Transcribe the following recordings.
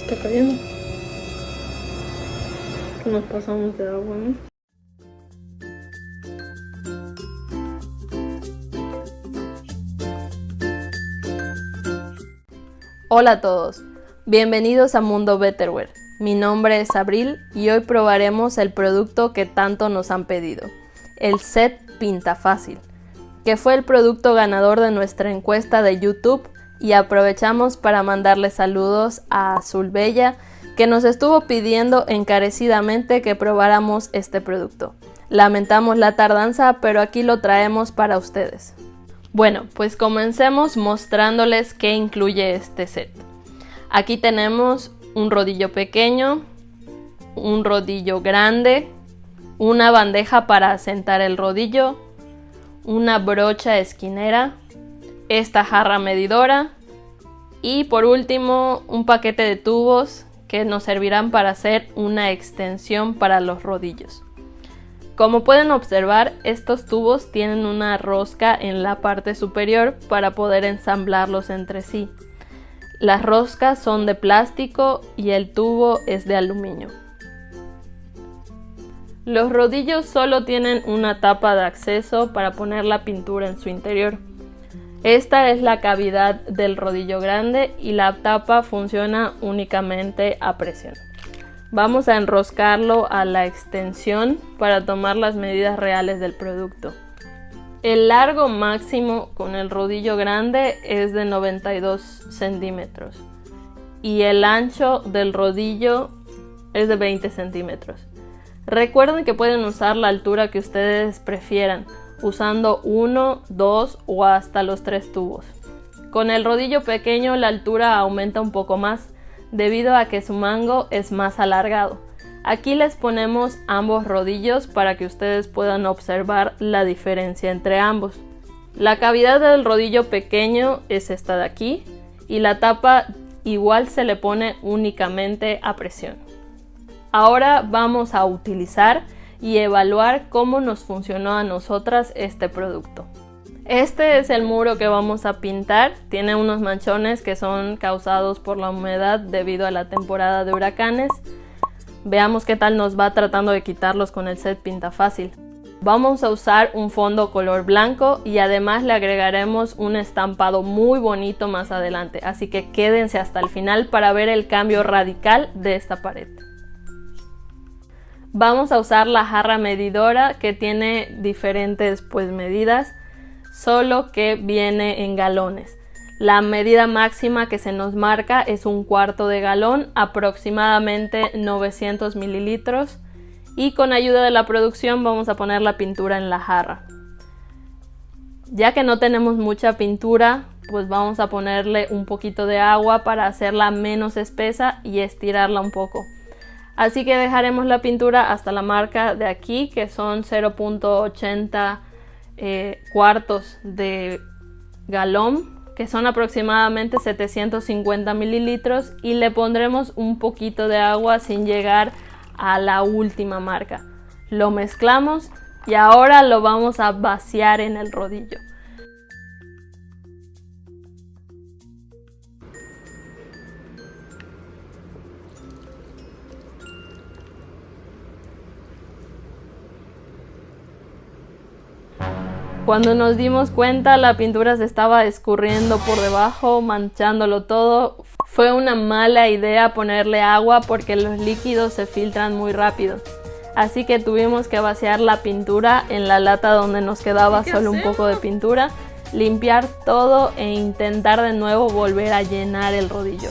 está cayendo. Que nos pasamos de agua, ¿no? Hola a todos, bienvenidos a Mundo Betterware. Mi nombre es Abril y hoy probaremos el producto que tanto nos han pedido, el set Pinta Fácil, que fue el producto ganador de nuestra encuesta de YouTube, y aprovechamos para mandarle saludos a Azul Bella, que nos estuvo pidiendo encarecidamente que probáramos este producto. Lamentamos la tardanza, pero aquí lo traemos para ustedes. Bueno, pues comencemos mostrándoles qué incluye este set. Aquí tenemos un rodillo pequeño, un rodillo grande, una bandeja para asentar el rodillo, una brocha esquinera, esta jarra medidora y por último un paquete de tubos que nos servirán para hacer una extensión para los rodillos. Como pueden observar, estos tubos tienen una rosca en la parte superior para poder ensamblarlos entre sí. Las roscas son de plástico y el tubo es de aluminio. Los rodillos solo tienen una tapa de acceso para poner la pintura en su interior. Esta es la cavidad del rodillo grande y la tapa funciona únicamente a presión. Vamos a enroscarlo a la extensión para tomar las medidas reales del producto. El largo máximo con el rodillo grande es de 92 centímetros y el ancho del rodillo es de 20 centímetros. Recuerden que pueden usar la altura que ustedes prefieran, usando 1, 2 o hasta los 3 tubos. Con el rodillo pequeño la altura aumenta un poco más, debido a que su mango es más alargado. Aquí les ponemos ambos rodillos para que ustedes puedan observar la diferencia entre ambos. La cavidad del rodillo pequeño es esta de aquí y la tapa igual se le pone únicamente a presión. Ahora vamos a utilizar y evaluar cómo nos funcionó a nosotras este producto. Este es el muro que vamos a pintar. Tiene unos manchones que son causados por la humedad debido a la temporada de huracanes. Veamos qué tal nos va tratando de quitarlos con el set Pinta Fácil. Vamos a usar un fondo color blanco y además le agregaremos un estampado muy bonito más adelante. Así que quédense hasta el final para ver el cambio radical de esta pared. Vamos a usar la jarra medidora que tiene diferentes medidas, solo que viene en galones. La medida máxima que se nos marca es 1/4 de galón, aproximadamente 900 mililitros, y con ayuda de la producción vamos a poner la pintura en la jarra. Ya que no tenemos mucha pintura, pues vamos a ponerle un poquito de agua para hacerla menos espesa y estirarla un poco. Así que dejaremos la pintura hasta la marca de aquí, que son 0.80 cuartos de galón, que son aproximadamente 750 mililitros, y le pondremos un poquito de agua sin llegar a la última marca. Lo mezclamos y ahora lo vamos a vaciar en el rodillo. Cuando nos dimos cuenta, la pintura se estaba escurriendo por debajo, manchándolo todo. Fue una mala idea ponerle agua porque los líquidos se filtran muy rápido. Así que tuvimos que vaciar la pintura en la lata donde nos quedaba solo un poco de pintura, limpiar todo e intentar de nuevo volver a llenar el rodillo.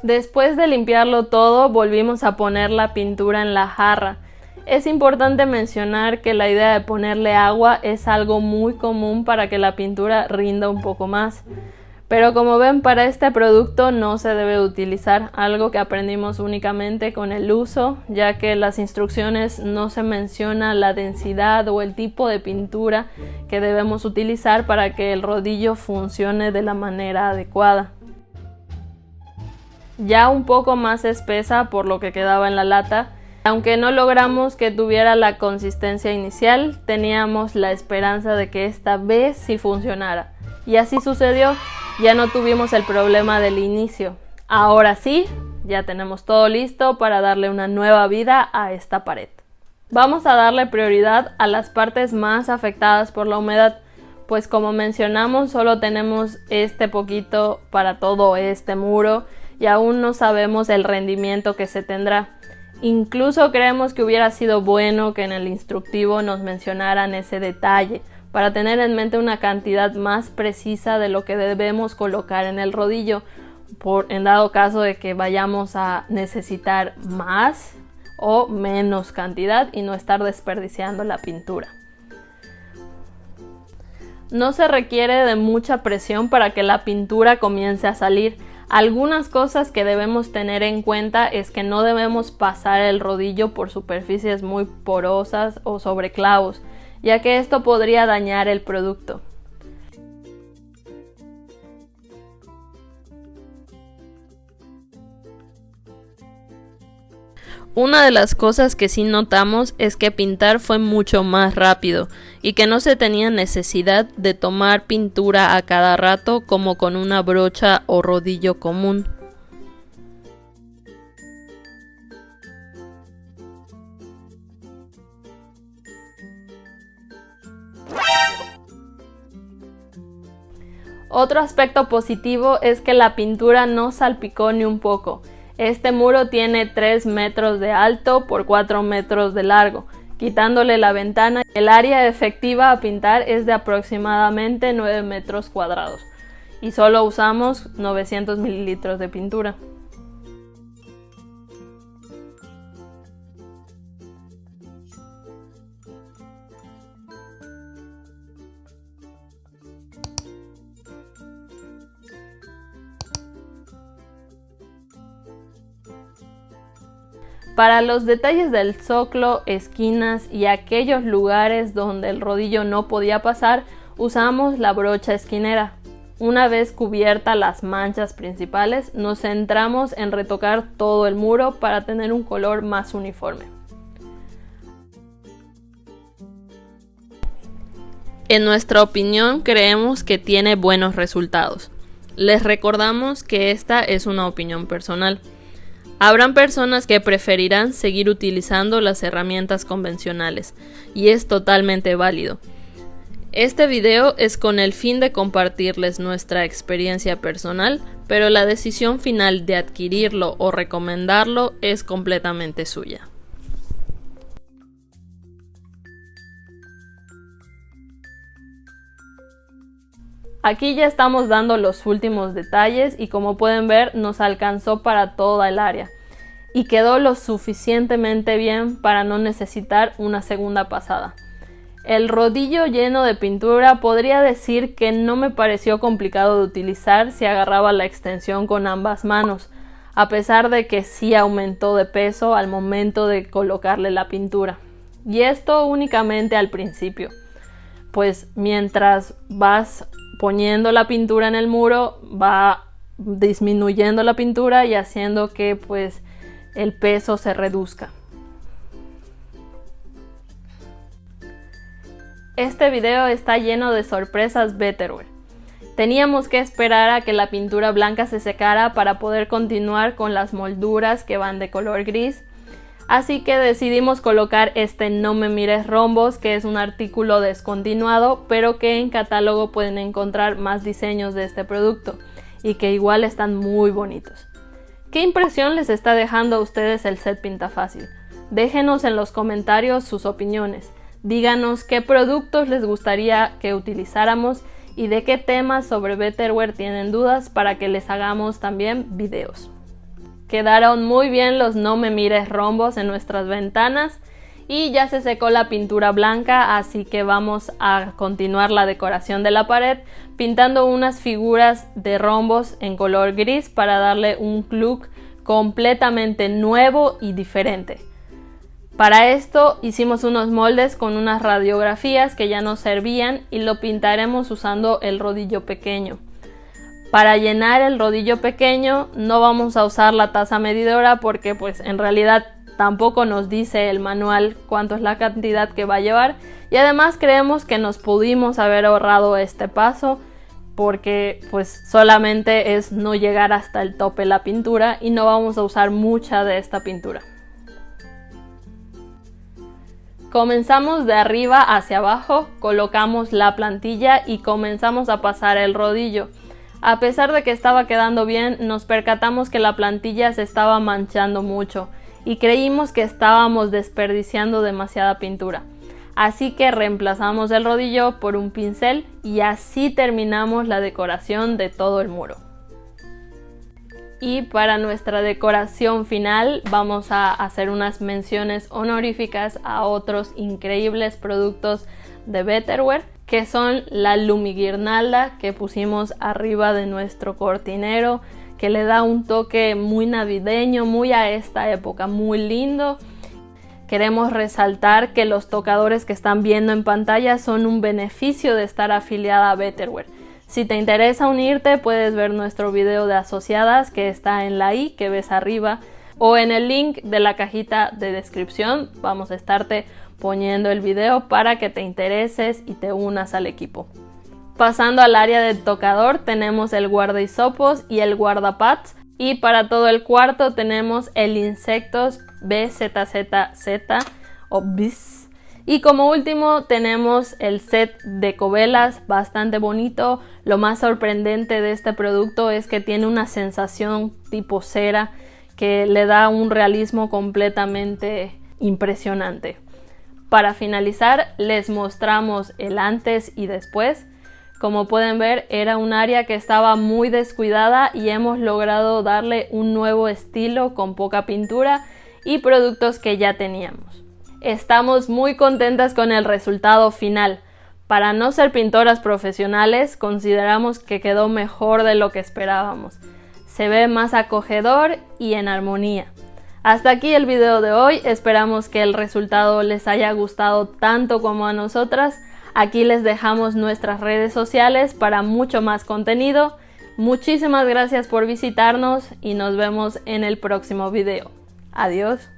Después de limpiarlo todo, volvimos a poner la pintura en la jarra. Es importante mencionar que la idea de ponerle agua es algo muy común para que la pintura rinda un poco más. Pero como ven, para este producto no se debe utilizar, algo que aprendimos únicamente con el uso, ya que en las instrucciones no se menciona la densidad o el tipo de pintura que debemos utilizar para que el rodillo funcione de la manera adecuada. Ya un poco más espesa por lo que quedaba en la lata. Aunque no logramos que tuviera la consistencia inicial, teníamos la esperanza de que esta vez sí funcionara. Y así sucedió, ya no tuvimos el problema del inicio. Ahora sí, ya tenemos todo listo para darle una nueva vida a esta pared. Vamos a darle prioridad a las partes más afectadas por la humedad, pues como mencionamos solo tenemos este poquito para todo este muro y aún no sabemos el rendimiento que se tendrá. Incluso creemos que hubiera sido bueno que en el instructivo nos mencionaran ese detalle para tener en mente una cantidad más precisa de lo que debemos colocar en el rodillo, en dado caso de que vayamos a necesitar más o menos cantidad y no estar desperdiciando la pintura. No se requiere de mucha presión para que la pintura comience a salir. Algunas cosas que debemos tener en cuenta es que no debemos pasar el rodillo por superficies muy porosas o sobre clavos, ya que esto podría dañar el producto. Una de las cosas que sí notamos es que pintar fue mucho más rápido y que no se tenía necesidad de tomar pintura a cada rato como con una brocha o rodillo común. Otro aspecto positivo es que la pintura no salpicó ni un poco. Este muro tiene 3 metros de alto por 4 metros de largo. Quitándole la ventana, el área efectiva a pintar es de aproximadamente 9 metros cuadrados y solo usamos 900 mililitros de pintura. Para los detalles del zoclo, esquinas y aquellos lugares donde el rodillo no podía pasar, usamos la brocha esquinera. Una vez cubiertas las manchas principales, nos centramos en retocar todo el muro para tener un color más uniforme. En nuestra opinión, creemos que tiene buenos resultados. Les recordamos que esta es una opinión personal. Habrán personas que preferirán seguir utilizando las herramientas convencionales, y es totalmente válido. Este video es con el fin de compartirles nuestra experiencia personal, pero la decisión final de adquirirlo o recomendarlo es completamente suya. Aquí ya estamos dando los últimos detalles y como pueden ver nos alcanzó para toda el área y quedó lo suficientemente bien para no necesitar una segunda pasada. El rodillo lleno de pintura podría decir que no me pareció complicado de utilizar si agarraba la extensión con ambas manos, a pesar de que sí aumentó de peso al momento de colocarle la pintura. Y esto únicamente al principio, pues mientras vas poniendo la pintura en el muro va disminuyendo la pintura y haciendo que pues el peso se reduzca. Este video está lleno de sorpresas Betterware. Teníamos que esperar a que la pintura blanca se secara para poder continuar con las molduras que van de color gris. Así que decidimos colocar este No Me Mires Rombos, que es un artículo descontinuado, pero que en catálogo pueden encontrar más diseños de este producto y que igual están muy bonitos. ¿Qué impresión les está dejando a ustedes el set Pinta Fácil? Déjenos en los comentarios sus opiniones. Díganos qué productos les gustaría que utilizáramos y de qué temas sobre Betterware tienen dudas para que les hagamos también videos. Quedaron muy bien los No Me Mires Rombos en nuestras ventanas y ya se secó la pintura blanca, así que vamos a continuar la decoración de la pared pintando unas figuras de rombos en color gris para darle un look completamente nuevo y diferente. Para esto hicimos unos moldes con unas radiografías que ya nos servían y lo pintaremos usando el rodillo pequeño. Para llenar el rodillo pequeño no vamos a usar la taza medidora porque pues en realidad tampoco nos dice el manual cuánto es la cantidad que va a llevar y además creemos que nos pudimos haber ahorrado este paso porque pues solamente es no llegar hasta el tope la pintura y no vamos a usar mucha de esta pintura. Comenzamos de arriba hacia abajo, colocamos la plantilla y comenzamos a pasar el rodillo. A pesar de que estaba quedando bien, nos percatamos que la plantilla se estaba manchando mucho y creímos que estábamos desperdiciando demasiada pintura. Así que reemplazamos el rodillo por un pincel y así terminamos la decoración de todo el muro. Y para nuestra decoración final vamos a hacer unas menciones honoríficas a otros increíbles productos de Betterware, que son la lumiguirnalda que pusimos arriba de nuestro cortinero, que le da un toque muy navideño, muy a esta época, muy lindo. Queremos resaltar que los tocadores que están viendo en pantalla son un beneficio de estar afiliada a Betterware. Si te interesa unirte, puedes ver nuestro video de asociadas que está en la i que ves arriba o en el link de la cajita de descripción. Vamos a estarte poniendo el video para que te intereses y te unas al equipo. Pasando al área del tocador, tenemos el guardahisopos y el guardapads. Y para todo el cuarto tenemos el Insectos BZZZ o BIS. Y como último tenemos el set de ecovelas, bastante bonito. Lo más sorprendente de este producto es que tiene una sensación tipo cera que le da un realismo completamente impresionante. Para finalizar les mostramos el antes y después. Como pueden ver, era un área que estaba muy descuidada y hemos logrado darle un nuevo estilo con poca pintura y productos que ya teníamos. Estamos muy contentas con el resultado final. Para no ser pintoras profesionales, consideramos que quedó mejor de lo que esperábamos. Se ve más acogedor y en armonía. Hasta aquí el video de hoy, esperamos que el resultado les haya gustado tanto como a nosotras. Aquí les dejamos nuestras redes sociales para mucho más contenido. Muchísimas gracias por visitarnos y nos vemos en el próximo video. Adiós.